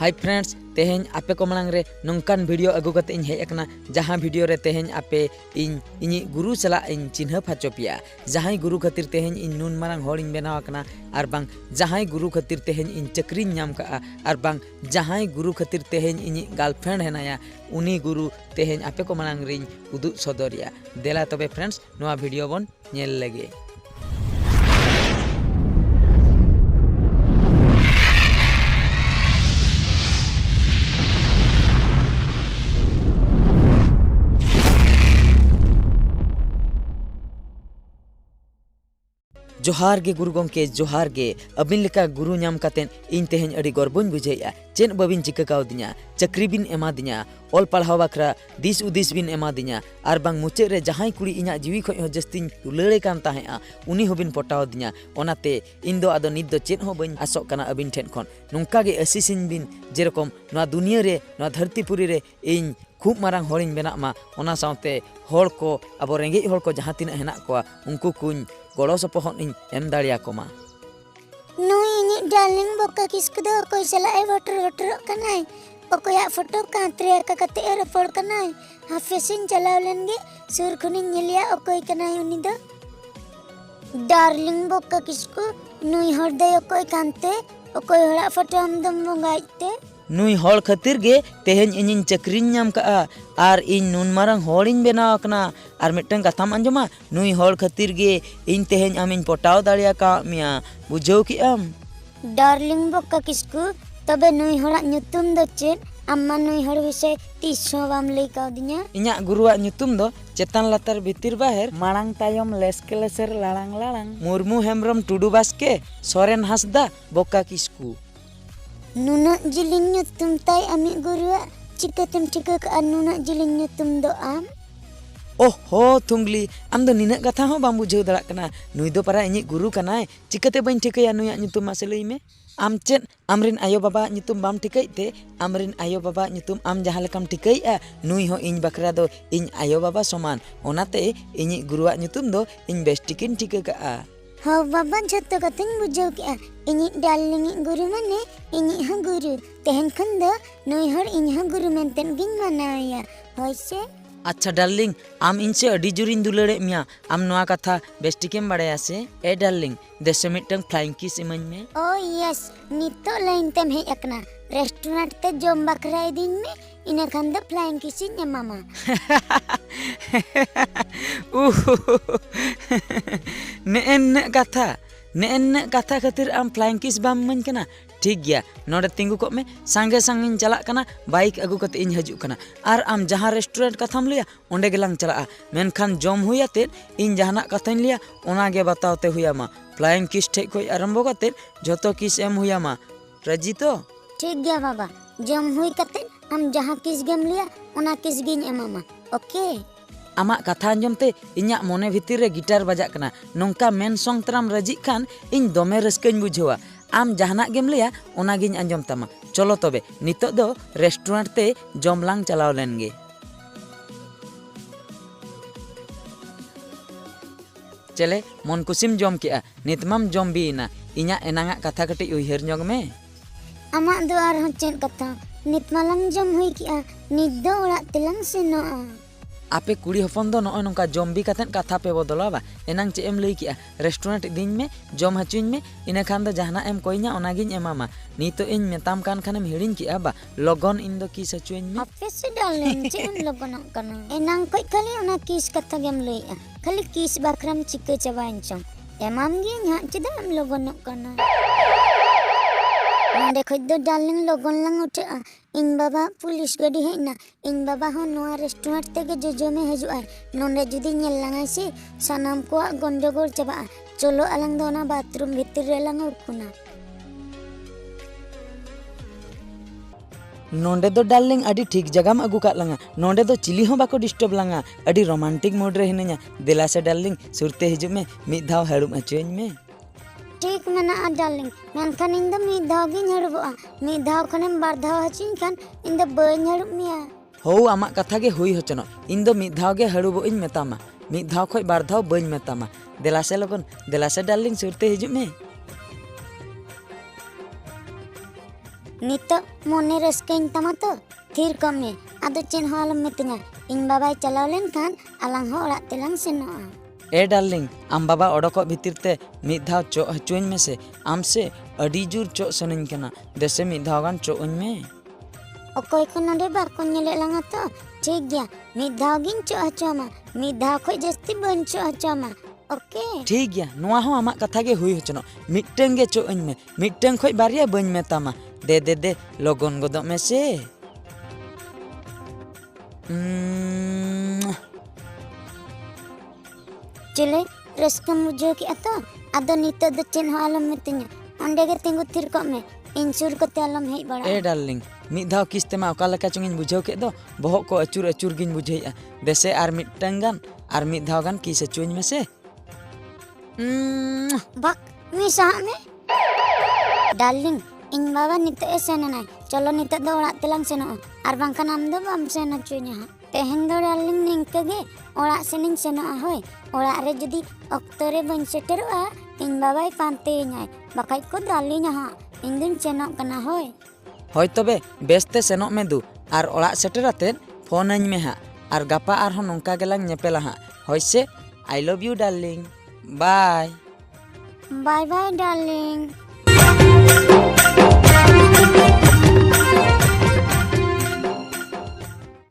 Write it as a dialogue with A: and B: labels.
A: Hi friends, तेहें आपे को मांग रे नौकान वीडियो अगु कते इन हेकना जहां वीडियो रे तेहें आपे इन गुरु सला इन चिन्ह फाचोपिया जहां गुरु खातिर तेहें इन नून मारंग होड़ इन बनाव कना आर बांग जहां गुरु खातिर तेहें इन चक्री नाम का आर बांग जहां गुरु खातिर तेहें इन गर्लफ्रेंड हेनाया उनी गुरु तेहें आपे को मांग रे उदुग सदरिया देला तबे फ्रेंड्स नोआ वीडियो बन नेल लगे। जोहार गे गुरु गंके जोहार गे अबिन लेका गुरु नाम कातेन इन तेहें अड़ी गर्बन बुझेया चेन बबिन चिका कावदिया चक्री बिन एमा दिया ऑल पढ़ाव बाखरा दिस उदिस बिन एमा दिया आर बांग मुचे रे जहां कुड़ी इना जीवी खय जस्ती दुलारे कान ताहेआ उनी होबिन पटाव दिया ओनाते इन दो आदो निद दो चेन हो बइन आसोक काना अबिन ठेन खन नोंका गे आसीसिन बिन जेरकम नोआ दुनिया रे नोआ धरतीपुरी रे इन खूब मारंग होड़िन बेना मा ओना सावते होड़ को अब रेंगे होड़ को जहां तिना हेना कोआ उनको कुन गड़ो सपोहन इन एम दाड़िया कोमा
B: नुई इनी डार्लिंग बोका किसको दो कोई सलाए वटर कनाय ओकोया फोटो कांत्रे का कते एर फोड़ कनाय हाफिसिन चलाव लेनगे सुर खुनी नेलिया ओकोय कनाय उनी दो डार्लिंग बोका किसको नुई हर दे ओकोय कांते ओकोय हड़ा फोटो हम दम बंगाइते
A: नुई होड़ खातिर गे तेहें इन चक्री नाम का आर इन नून मारंग होड़िन बनाव कना आर मिटन कथाम अंजमा नुई होड़ खातिर गे इन तेहें आमिन पटाव दाड़िया का मिया बुझो कि आम
B: डार्लिंग बोका किसको तबे नुई हड़ा ᱧᱩᱛᱩᱢ दो चेन अम्मा नुई हड़ विषय तीसो बाम लई कावदिया
A: इन्या गुरुआ ᱧᱩᱛᱩᱢ दो चेतन लातार भितिर बाहेर मांग तायम लेसके लेसर लालांग लालांग मुर्मू हेम्ब्रम टुडू बास्के सोरेन हासदा बोका किसकू
B: नुना जिलिंग ᱧᱩᱛᱩᱢ ताई अमी गुरुआ चिकतम चिका का नुना जिलिंग ᱧᱩᱛᱩᱢ दो आम
A: ओहो थुंगली आम दो निना कथा हो बाम बुझाव दड़ा कना नुई दो पारा इᱧ गुरु कनाय चिकते बइन ठिकया नुया ᱧᱩᱛᱩᱢ मासे लई में आम चेन आमरिन आयो बाबा ᱧᱩᱛᱩᱢ बाम ठिकैते आमरिन आयो बाबा ᱧᱩᱛᱩᱢ आम जहां लेकाम ठिकैया नुई हो इñ बकरा दो इñ आयो बाबा समान ओनाते इñ गुरुआ ᱧᱩᱛᱩᱢ दो इñ बेस्टिकिन ठिका का
B: हाँ बाबा जत्तो कतन बुझाव के इनी डार्लिंग गुरु माने इनी हा गुरु तेहन खन दो नुई हर इनी हा गुरु मेंतेन गिन मानाया होइसे
A: अच्छा डार्लिंग आम इनसे अडी जुरिन दुलड़े मिया आम नोआ कथा बेस्टिकेम बाड़ाया से ए डार्लिंग देशे मिटंग फ्लाइंग किस इमन में
B: ओ यस नितो लाइन तेम हे एकना रेस्टोरेंट ते जोम बकरा दिन में इना खान द फ्लाइंग किस ने मामा
A: नेन कथा खातिर आम फ्लाइंग किस बाम मन कना ठीक गया नोडे तिंगु को में संगे संगिन चला कना बाइक अगु कते इन हजू कना आर आम जहां रेस्टोरेंट कथाम लिया ओंडे गेलांग चला मेनखान जम हुयाते इन जहाना कथाइन लिया ओना गे बतावते हुयामा फ्लाइंग किस ठे कोई आरंभ करते जतो किस एम हुयामा रजी तो
B: ठीक गया बाबा जम हुई कते हम जहां किस गेम लिया ओना किस गिन एमामा ओके
A: आमा कथा अंजमते इन्या मोने भितिर रे गिटार बजाक कना नोंका मेन सॉन्ग तराम रजी खान इन दोमे रस्कन बुझवा आम जहाना गेम लिया ओना गिन अंजम तमा चलो तबे नितो दो रेस्टोरेंट ते जमलांग चलाव लेनगे चले मन कुसिम जम के नितमाम जम बीना इन्या एनांगा कथा कटी उइहर ᱧᱚᱜ में
B: अमा दो आर हन चेन कथा नितमालंग जम हुई किया नित दो ओड़ा तेलंग सेनोआ
A: आपे कुड़ी हफन दो नॉय नोंका जम्बी कथन कथा पे बदलावा एनांग चे एम लई किया रेस्टोरेंट दिन में जम हचुइन में इना खान दो जहाना एम कोइना ओनागिन एमामा नीतो इन मेताम कान खानेम हिड़िन किया बा लगन इन दो किस हचुइन में
B: आपे से डालेन चे एम लगन कना एनांग कोइ खाली ओना किस कथा गेम लईआ खाली किस बाखराम चिके चबाइन चम एमाम गे न्हा चेदा एम लगन कना नोंडे खoj दो डार्लिंग लगन लंग उठे इन बाबा पुलिस गाड़ी हेना इन बाबा हो नोआ रेस्टोरेंट तेगे जोजो में हजुआ नोंडे जुदी नेल लांगाय से सनाम को गंडगोल चबा चलो अलंग दोना बाथरूम भीतर रे लंग उरकुना
A: नोंडे दो डार्लिंग अडी ठीक जगह अगु का लंगा नोंडे दो चिली हो बाको डिस्टर्ब लंगा अडी रोमांटिक मोड रे हिनया दिला से डार्लिंग सुरते हिजु में मिद धाव हेड़ुम अचोइन में
B: ठीक मेना डार्लिंग मेनखान इन द मिद धाव गिन हेड़बा मिद धाव खनेम बार धाव हचिन खान इन द बइन हेड़ुम मिया
A: हो आमा कथा गे हुई होचनो इन दो मिद धाव गे हेड़ुबो इन मेतामा मिद धाव खय बार धाव बइन मेतामा दिला से लगन दिला से डार्लिंग सुरते हिजु में
B: नितो मोने रस्कैन तमा तो थीर कमे आदो चेन हो आलम मितंगा इन बाबाई चलाव लेन खान आलांग हो ओड़ाग तेलांग सेनोआ
A: ए डार्लिंग आम बाबा ओडोको भितर ते मिद धाव चो हचुइन में से आम से अडी जुर चो सनइन कना देसे मिद धाव गान चो उन में
B: ओकोय को नोडे बाको नेले लांगा तो ठीक गया मिद धाव गिन चो हचोमा मिद धाव खोय जस्ती बन चो हचोमा ओके
A: ठीक गया नुआ हो आमा कथा गे हुई हचनो मिटटेंग गे चो उन में मिटटेंग खोय बारिया बन में तामा दे लोगन गोदो में से
B: चले रस्का मुझे की अतो आदो नितो द चेन हो आलम मितंगा ओंडे गे तिंगु थीर को में इंसुर को ते आलम हेज बड़ा
A: ए डार्लिंग मिद धाव किस्ते मा ओका लेका चुंगिन बुझाव के दो बहक को अचुर अचुर गिन बुझेया देसे आर मिटटेंग गान आर मिद धाव गान किस अचुइन में से
B: बक मी साहा में डार्लिंग इन बाबा नितो ए सेननाय चलो नितो दो ओड़ाग तेलांग सेनो आर बांखान आम दो बाम सेन हचुइना हा तेहेन दो डार्लिंग निंका गे ओड़ाग सेनिन सेनोआ होय ओड़ाग रे जुदी ऑक्तो रे बन सेटेरोआ इन बाबाई पांतेኛय बाखाय को दालिना हा इन दिन सेनोग कना होय
A: होय तबे बेस्ते सेनोग में दु आर ओड़ाग सेटेराते फोन अñ में हा आर गापा आर हो नोंका गेलांग नेपेला हा होय से I love you darling bye
B: bye bye darling